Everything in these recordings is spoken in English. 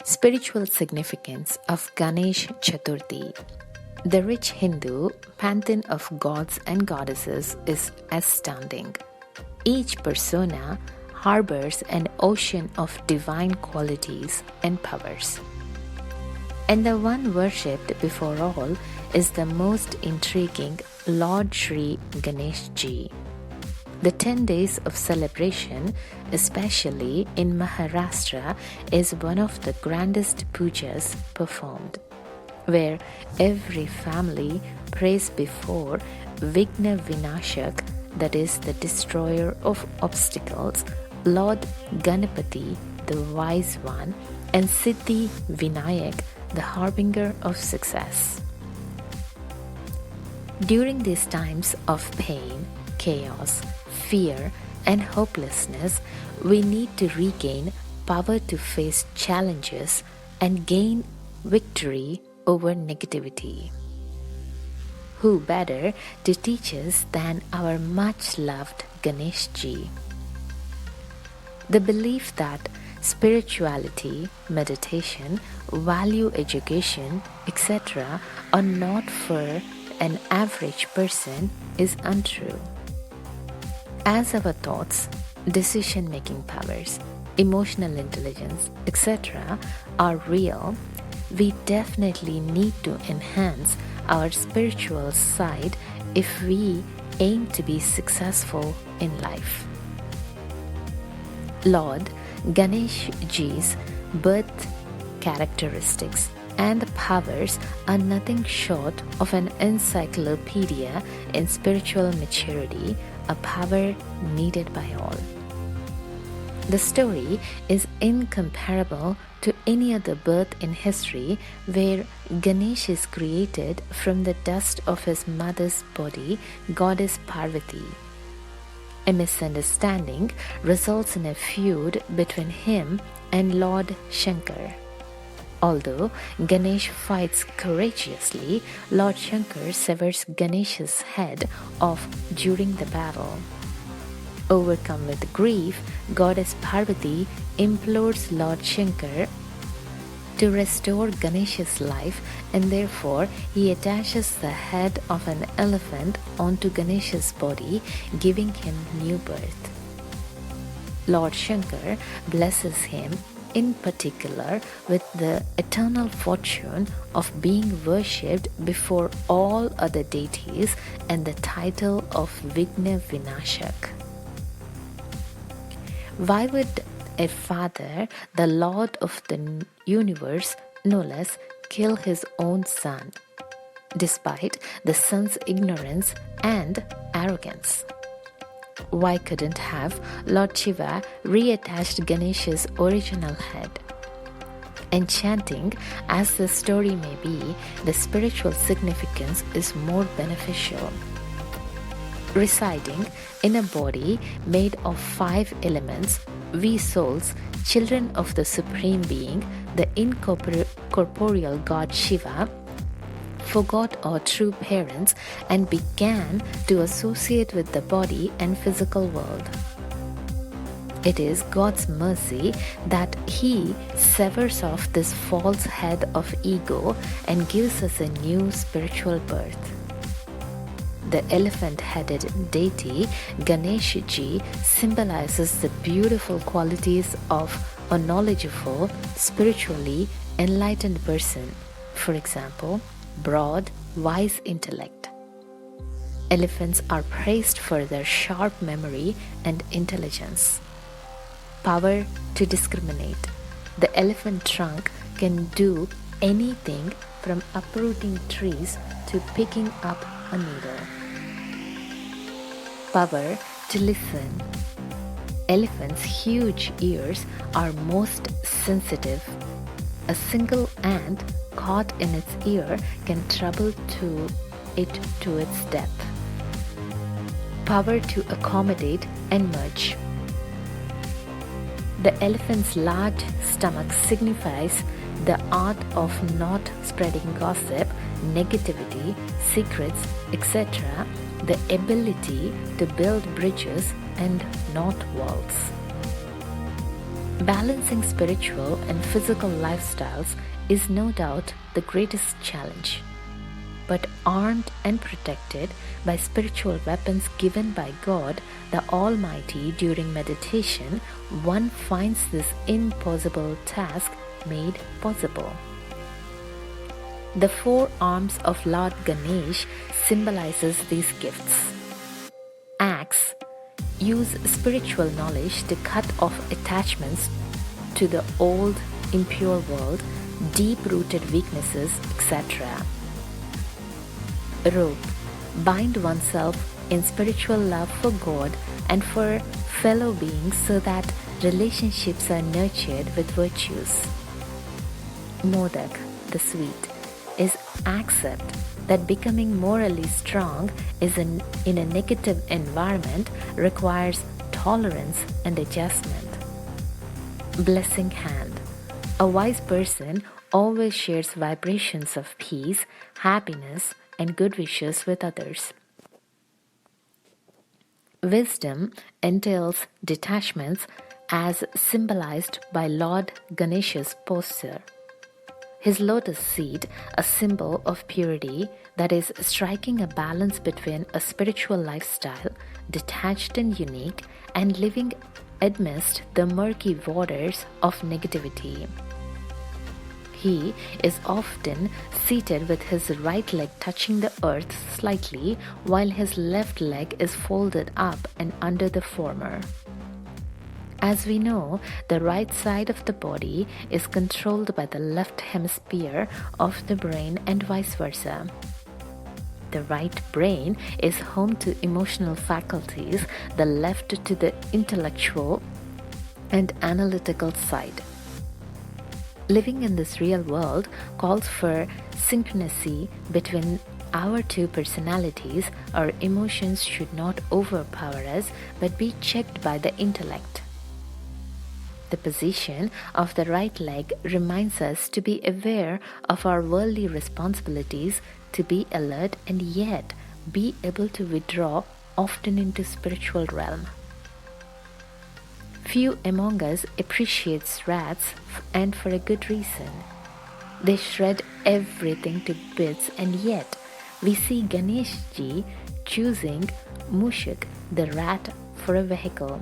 Spiritual significance of Ganesh Chaturti. The rich Hindu pantheon of gods and goddesses is astounding. Each persona harbors an ocean of divine qualities and powers. And the one worshipped before all is the most intriguing Lord Sri Ganesh Ji. The 10 days of celebration, especially in Maharashtra, is one of the grandest pujas performed, where every family prays before Vigna Vinashak, that is the destroyer of obstacles, Lord Ganapati, the wise one, and Siddhi Vinayak, the harbinger of success. During these times of pain, chaos, fear, and hopelessness, we need to regain power to face challenges and gain victory over negativity. Who better to teach us than our much-loved Ganesh Ji? The belief that spirituality, meditation, value education, etc. are not for an average person is untrue. As our thoughts, decision-making powers, emotional intelligence, etc. are real, we definitely need to enhance our spiritual side if we aim to be successful in life. Lord Ganesh Ji's birth characteristics and powers are nothing short of an encyclopedia in spiritual maturity, a power needed by all. The story is incomparable to any other birth in history where Ganesh is created from the dust of his mother's body, goddess Parvati. A misunderstanding results in a feud between him and Lord Shankar. Although Ganesh fights courageously, Lord Shankar severs Ganesh's head off during the battle. Overcome with grief, Goddess Parvati implores Lord Shankar to restore Ganesh's life, and therefore he attaches the head of an elephant onto Ganesh's body, giving him new birth. Lord Shankar blesses him in particular with the eternal fortune of being worshipped before all other deities and the title of Vigna Vinashak. Why would a father, the Lord of the universe, no less, kill his own son, despite the son's ignorance and arrogance? Why couldn't have Lord Shiva reattached Ganesh's original head? Enchanting as the story may be, the spiritual significance is more beneficial. Residing in a body made of 5 elements, we souls, children of the Supreme Being, the incorporeal God Shiva, forgot our true parents and began to associate with the body and physical world. It is God's mercy that He severs off this false head of ego and gives us a new spiritual birth. The elephant-headed deity Ganesh Ji symbolizes the beautiful qualities of a knowledgeable, spiritually enlightened person. For example, broad, wise intellect. Elephants are praised for their sharp memory and intelligence. Power to discriminate. The elephant trunk can do anything from uprooting trees to picking up a needle. Power to listen. Elephants' huge ears are most sensitive. A single ant caught in its ear can trouble it to its death. Power to accommodate and merge. The elephant's large stomach signifies the art of not spreading gossip negativity, secrets, etc., the ability to build bridges and not walls. Balancing spiritual and physical lifestyles is no doubt the greatest challenge. But armed and protected by spiritual weapons given by God the Almighty during meditation, one finds this impossible task made possible. The four arms of Lord Ganesh symbolizes these gifts. Axe: use spiritual knowledge to cut off attachments to the old impure world, deep-rooted weaknesses, etc. Rope: bind oneself in spiritual love for God and for fellow beings so that relationships are nurtured with virtues. Modak, the sweet, is accept that becoming morally strong in a negative environment requires tolerance and adjustment. Blessing hand: a wise person always shares vibrations of peace, happiness, and good wishes with others. Wisdom entails detachments as symbolized by Lord Ganesha's posture. His lotus seat, a symbol of purity, that is, striking a balance between a spiritual lifestyle, detached and unique, and living amidst the murky waters of negativity. He is often seated with his right leg touching the earth slightly, while his left leg is folded up and under the former. As we know, the right side of the body is controlled by the left hemisphere of the brain and vice versa. The right brain is home to emotional faculties, the left to the intellectual and analytical side. Living in this real world calls for synchronicity between our two personalities. Our emotions should not overpower us but be checked by the intellect. The position of the right leg reminds us to be aware of our worldly responsibilities, to be alert and yet be able to withdraw often into spiritual realm. Few among us appreciates rats, and for a good reason. They shred everything to bits, and yet we see Ganesh Ji choosing Mushuk, the rat, for a vehicle.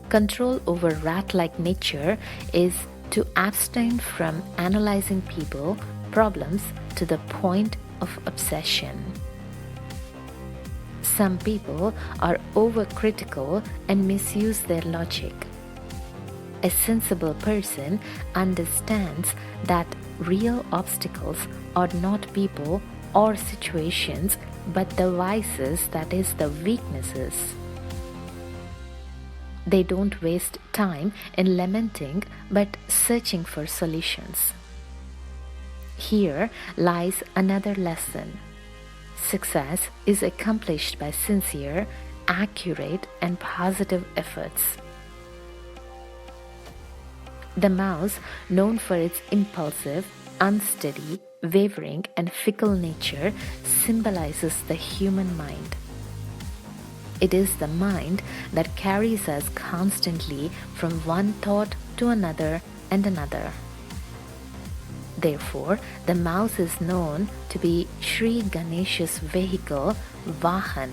Control over rat-like nature is to abstain from analyzing people, problems to the point of obsession. Some people are overcritical and misuse their logic. A sensible person understands that real obstacles are not people or situations, but the vices, that is, the weaknesses. They don't waste time in lamenting, but searching for solutions. Here lies another lesson. Success is accomplished by sincere, accurate, and positive efforts. The mouse, known for its impulsive, unsteady, wavering, and fickle nature, symbolizes the human mind. It is the mind that carries us constantly from one thought to another and another. Therefore, the mouse is known to be Sri Ganesha's vehicle, Vahan.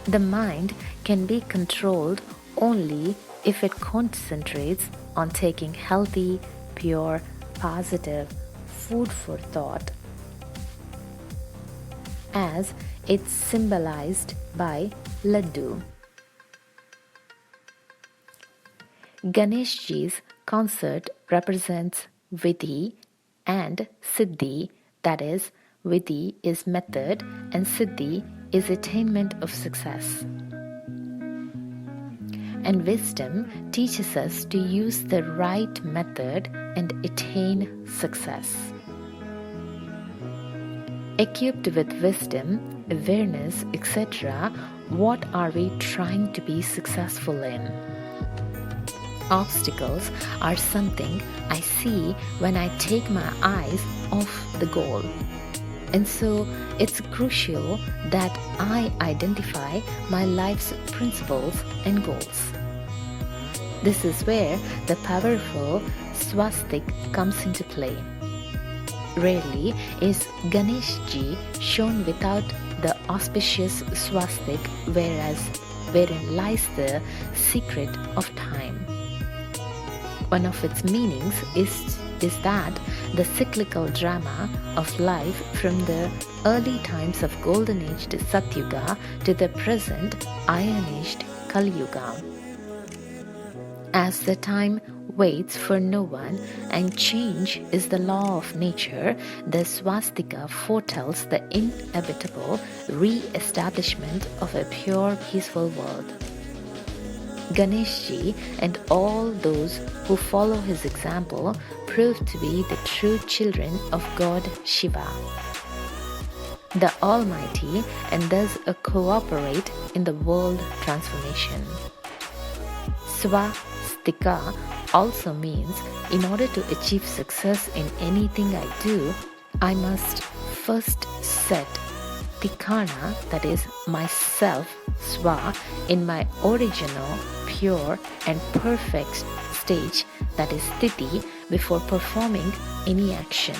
The mind can be controlled only if it concentrates on taking healthy, pure, positive food for thought, as it's symbolized by Laddu. Ganesh Ji's concert represents Vidhi and Siddhi, that is, Vidhi is method and Siddhi is attainment of success. And wisdom teaches us to use the right method and attain success. Equipped with wisdom, awareness, etc., what are we trying to be successful in? Obstacles are something I see when I take my eyes off the goal. And so it's crucial that I identify my life's principles and goals. This is where the powerful swastik comes into play. Rarely is Ganesh Ji shown without the auspicious swastik, wherein lies the secret of time. One of its meanings is that the cyclical drama of life from the early times of Golden Aged Satyuga to the present Iron Aged Kali Yuga. As the time waits for no one and change is the law of nature, the swastika foretells the inevitable re-establishment of a pure, peaceful world. Ganeshji and all those who follow his example prove to be the true children of God Shiva, the Almighty, and thus cooperate in the world transformation. Swastika also means in order to achieve success in anything I do, I must first set Tikana, that is myself, Swa, in my original, pure and perfect stage, that is Sthiti, before performing any action.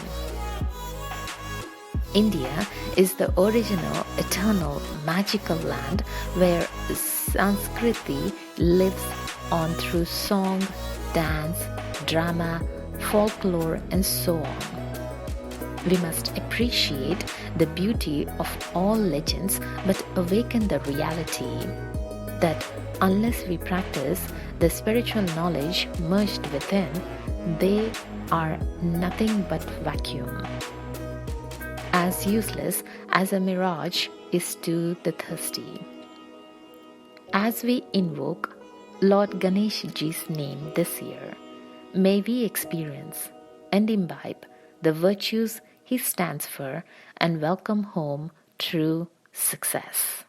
India is the original, eternal, magical land where Sanskriti lives on through song, dance, drama, folklore, and so on. We must appreciate the beauty of all legends but awaken the reality that unless we practice the spiritual knowledge merged within, they are nothing but vacuum. As useless as a mirage is to the thirsty. As we invoke Lord Ganesh Ji's name this year, may we experience and imbibe the virtues he stands for and welcome home true success.